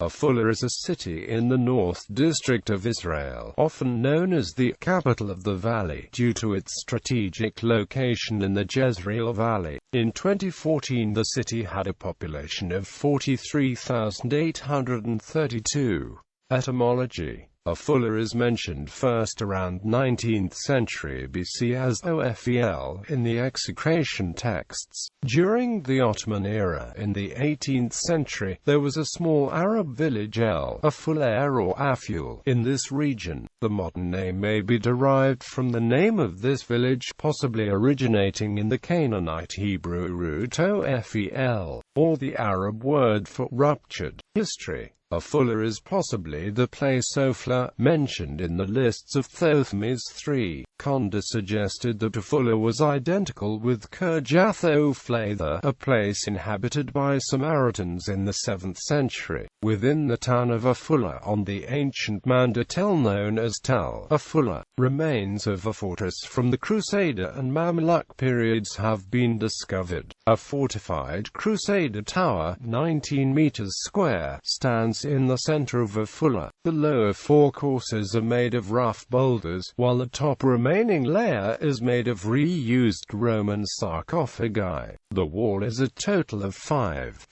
Afula is a city in the North District of Israel, often known as the capital of the valley, due to its strategic location in the Jezreel Valley. In 2014 the city had a population of 43,832. Etymology: Afula is mentioned first around 19th century BC as Ofel in the execration texts. During the Ottoman era in the 18th century, there was a small Arab village Afula or Aful in this region. The modern name may be derived from the name of this village, possibly originating in the Canaanite Hebrew root Ofel, or the Arab word for ruptured. History: Afula is possibly the place Ofla, mentioned in the lists of Thothmes III. Conda suggested that Afula was identical with Kirjath Oflatha, a place inhabited by Samaritans in the 7th century. Within the town of Afula on the ancient Manda Tel known as Tel Afula, remains of a fortress from the Crusader and Mamluk periods have been discovered. A fortified Crusader tower, 19 meters square, stands in the center of Afula. The lower four courses are made of rough boulders, while the top remaining layer is made of reused Roman sarcophagi. The wall is a total of 5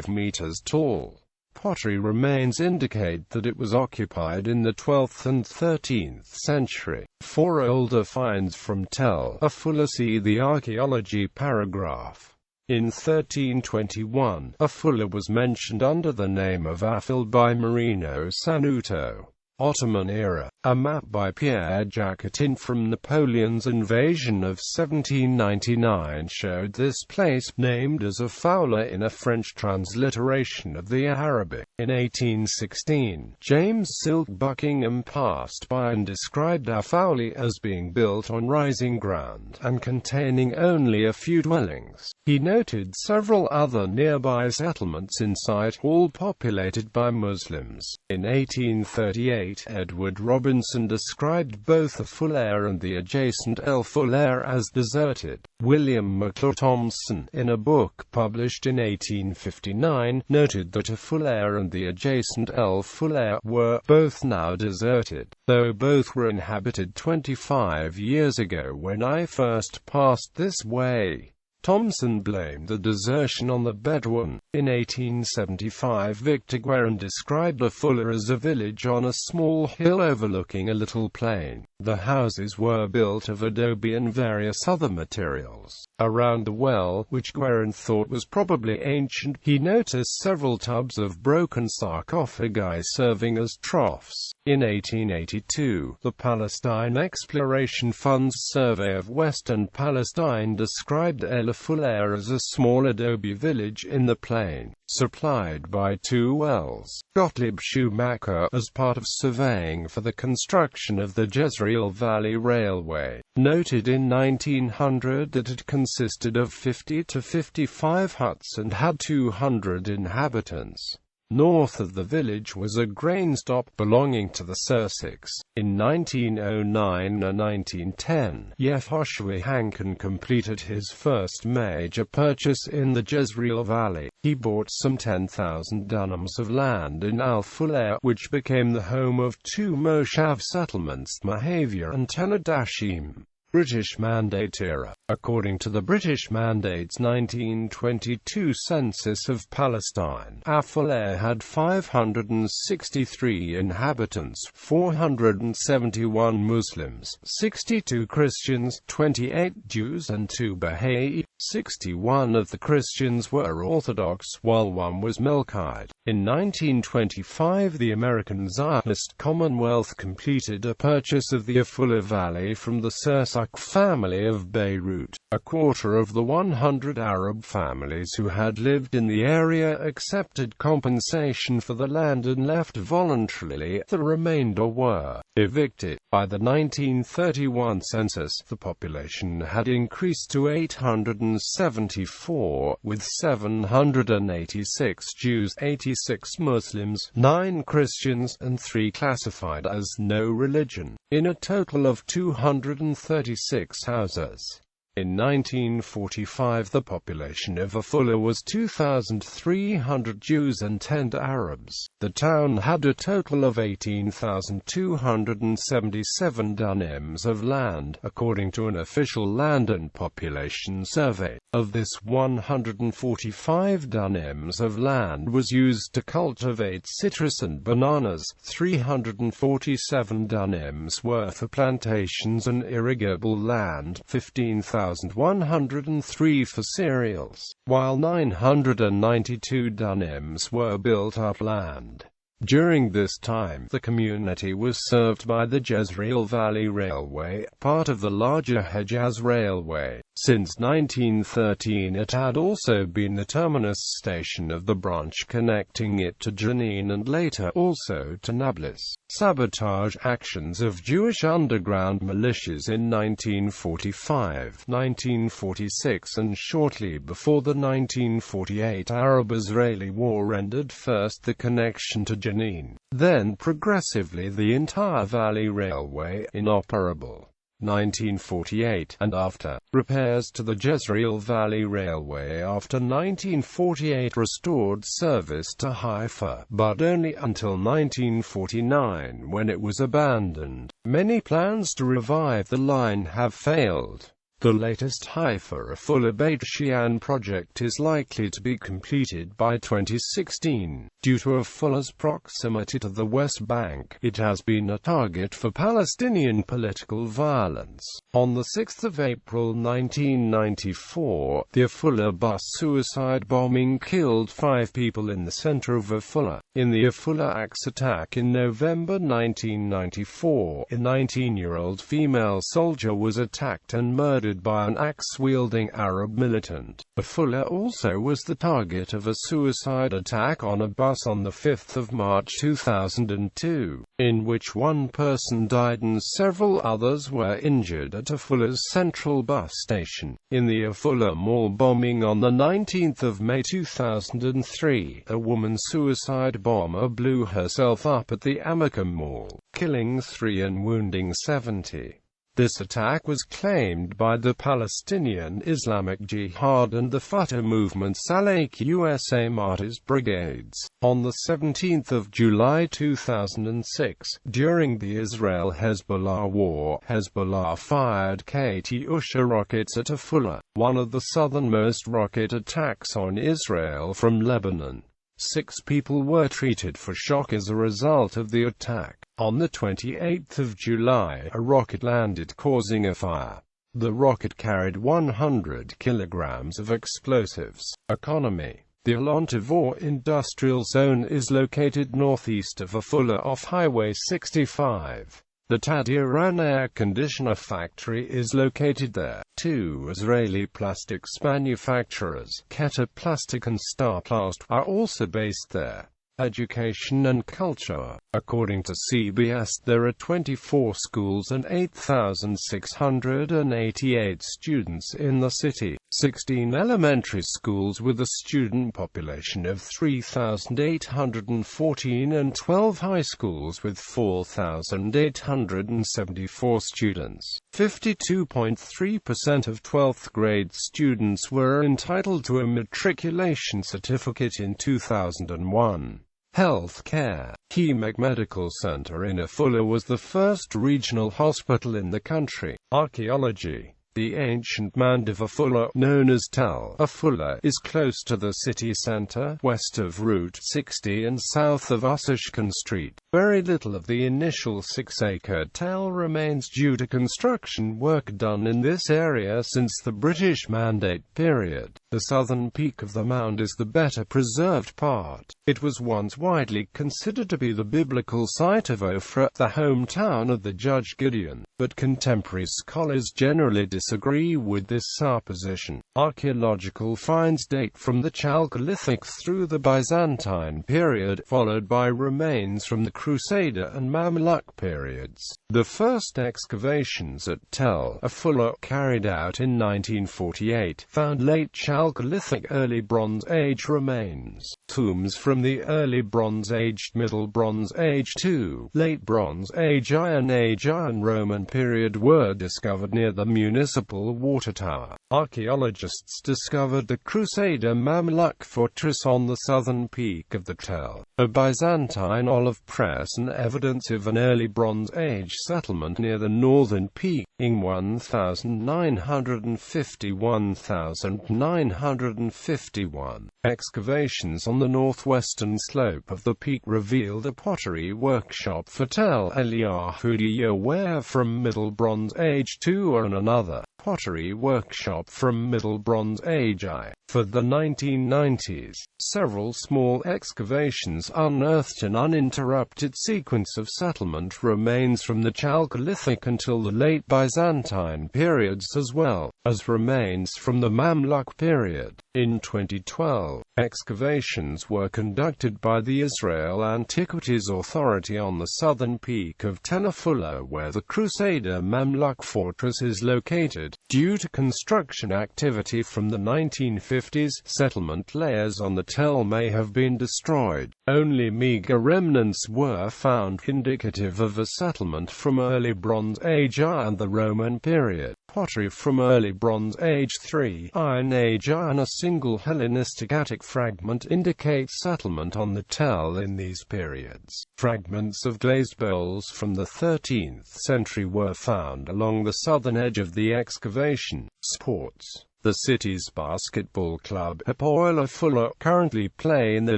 meters tall. Pottery remains indicate that it was occupied in the 12th and 13th century. For older finds from Tel Afula, see the archaeology paragraph. In 1321, Afula was mentioned under the name of Afil by Marino Sanuto. Ottoman era. A map by Pierre Jacotin from Napoleon's invasion of 1799 showed this place, named as Afula in a French transliteration of the Arabic. In 1816, James Silk Buckingham passed by and described Afula as being built on rising ground, and containing only a few dwellings. He noted several other nearby settlements in sight, all populated by Muslims. In 1838, Edward Robinson described both Afula and the adjacent El Fulair as deserted. William McClure Thompson, in a book published in 1859, noted that Afula and the adjacent El Fulair were both now deserted, though both were inhabited 25 years ago when I first passed this way. Thompson blamed the desertion on the Bedouin. In 1875, Victor Guerin described Afula as a village on a small hill overlooking a little plain. The houses were built of adobe and various other materials. Around the well, which Guerin thought was probably ancient, he noticed several tubs of broken sarcophagi serving as troughs. In 1882, the Palestine Exploration Fund's survey of Western Palestine described El Afula as a small adobe village in the plain, supplied by two wells. Gottlieb Schumacher, as part of surveying for the construction of the Jezreel Valley Railway, noted in 1900 that it consisted of 50 to 55 huts and had 200 inhabitants. North of the village was a grain stop belonging to the Sussex. In 1909 and 1910, Yehoshua Hankin completed his first major purchase in the Jezreel Valley. He bought some 10,000 dunams of land in Al-Fulair, which became the home of two Moshav settlements, Mahavia and Tenadashim. British Mandate era. According to the British Mandate's 1922 census of Palestine, Afula had 563 inhabitants, 471 Muslims, 62 Christians, 28 Jews and 2 Baha'i. 61 of the Christians were Orthodox, while 1 was Melkite. In 1925, the American Zionist Commonwealth completed a purchase of the Afula Valley from the Sursuk family of Beirut. A quarter of the 100 Arab families who had lived in the area accepted compensation for the land and left voluntarily. The remainder were evicted. By the 1931 census, the population had increased to 874, with 786 Jews, 86 Muslims, 9 Christians, and 3 classified as no religion, in a total of 236 houses. In 1945 the population of Afula was 2,300 Jews and 10 Arabs. The town had a total of 18,277 dunams of land, according to an official land and population survey. Of this, 145 dunams of land was used to cultivate citrus and bananas, 347 dunams were for plantations and irrigable land, 15,103 for cereals, while 992 dunams were built-up land. During this time, the community was served by the Jezreel Valley Railway, part of the larger Hejaz Railway. Since 1913 it had also been the terminus station of the branch connecting it to Jenin and later also to Nablus. Sabotage actions of Jewish underground militias in 1945, 1946 and shortly before the 1948 Arab-Israeli War rendered first the connection to Jenin, then progressively the entire Valley Railway inoperable. 1948, and after, repairs to the Jezreel Valley Railway after 1948 restored service to Haifa, but only until 1949 when it was abandoned. Many plans to revive the line have failed. The latest Haifa-Afula Beit Shean project is likely to be completed by 2016. Due to Afula's proximity to the West Bank, it has been a target for Palestinian political violence. On 6 April 1994, the Afula bus suicide bombing killed 5 people in the center of Afula. In the Afula axe attack in November 1994, a 19-year-old female soldier was attacked and murdered by an axe-wielding Arab militant. Afula also was the target of a suicide attack on a bus on 5 March 2002, in which one person died and several others were injured at Afula's central bus station. In the Afula Mall bombing on 19 May 2003, a woman suicide bomber blew herself up at the Amica Mall, killing 3 and wounding 70. This attack was claimed by the Palestinian Islamic Jihad and the Fatah movement Saleh USA Martyrs Brigades. On 17 July 2006, during the Israel-Hezbollah war, Hezbollah fired Katyusha rockets at Afula, one of the southernmost rocket attacks on Israel from Lebanon. 6 people were treated for shock as a result of the attack. On 28 July, a rocket landed causing a fire. The rocket carried 100 kilograms of explosives. Economy. The Alon-Tavor Industrial Zone is located northeast of Afula off Highway 65. The Tad Iran air conditioner factory is located there. 2 Israeli plastics manufacturers, Keta Plastic and Star Plast, are also based there. Education and culture. According to CBS, there are 24 schools and 8,688 students in the city. 16 elementary schools with a student population of 3,814 and 12 high schools with 4,874 students. 52.3% of 12th grade students were entitled to a matriculation certificate in 2001. Health care. Kimek Medical Center in Afula was the first regional hospital in the country. Archaeology. The ancient mound of Afula, known as Tel Afula, is close to the city center, west of Route 60 and south of Ussishkan Street. Very little of the initial 6-acre Tel remains due to construction work done in this area since the British Mandate period. The southern peak of the mound is the better preserved part. It was once widely considered to be the biblical site of Ophrah, the hometown of the judge Gideon, but contemporary scholars generally disagree with this supposition. Archaeological finds date from the Chalcolithic through the Byzantine period, followed by remains from the Crusader and Mamluk periods. The first excavations at Tel Afula, carried out in 1948, found late Chalcolithic Early Bronze Age remains. Tombs from the Early Bronze Age, Middle Bronze Age II, Late Bronze Age, Iron Age, and Roman period were discovered near the municipal water tower. Archaeologists discovered the Crusader Mamluk fortress on the southern peak of the Tel, a Byzantine olive press, and evidence of an early Bronze Age settlement near the northern peak, in 1950–1951. Excavations on the northwestern slope of the peak revealed a pottery workshop for Tel Eliyahudiya ware from Middle Bronze Age II and another pottery workshop from Middle Bronze Age I. For the 1990s, several small excavations unearthed an uninterrupted sequence of settlement remains from the Chalcolithic until the late Byzantine periods, as well as remains from the Mamluk period. In 2012, excavations were conducted by the Israel Antiquities Authority on the southern peak of Tel Afula, where the Crusader Mamluk fortress is located. Due to construction activity from the 1950s, settlement layers on the Tel may have been destroyed. Only meager remnants were found indicative of a settlement from Early Bronze Age I and the Roman period. Pottery from Early Bronze Age III, Iron Age I, and a single Hellenistic attic fragment indicates settlement on the Tel in these periods. Fragments of glazed bowls from the 13th century were found along the southern edge of the excavation. Sports. The city's basketball club, Hapoel Afula, currently play in the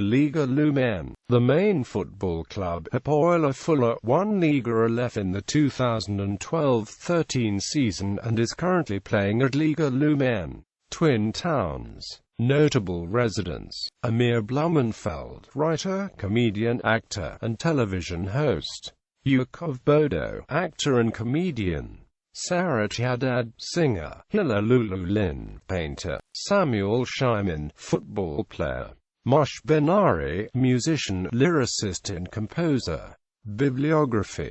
Liga Lumen. The main football club, Hapoel Afula, won Liga Aleph in the 2012-13 season and is currently playing at Liga Lumen. Twin Towns. Notable residents: Amir Blumenfeld, writer, comedian, actor, and television host. Yakov Bodo, actor and comedian. Sarah Haddad, singer. Hilla Lululin, painter. Samuel Shaiman, football player. Moshe Benari, musician, lyricist and composer. Bibliography.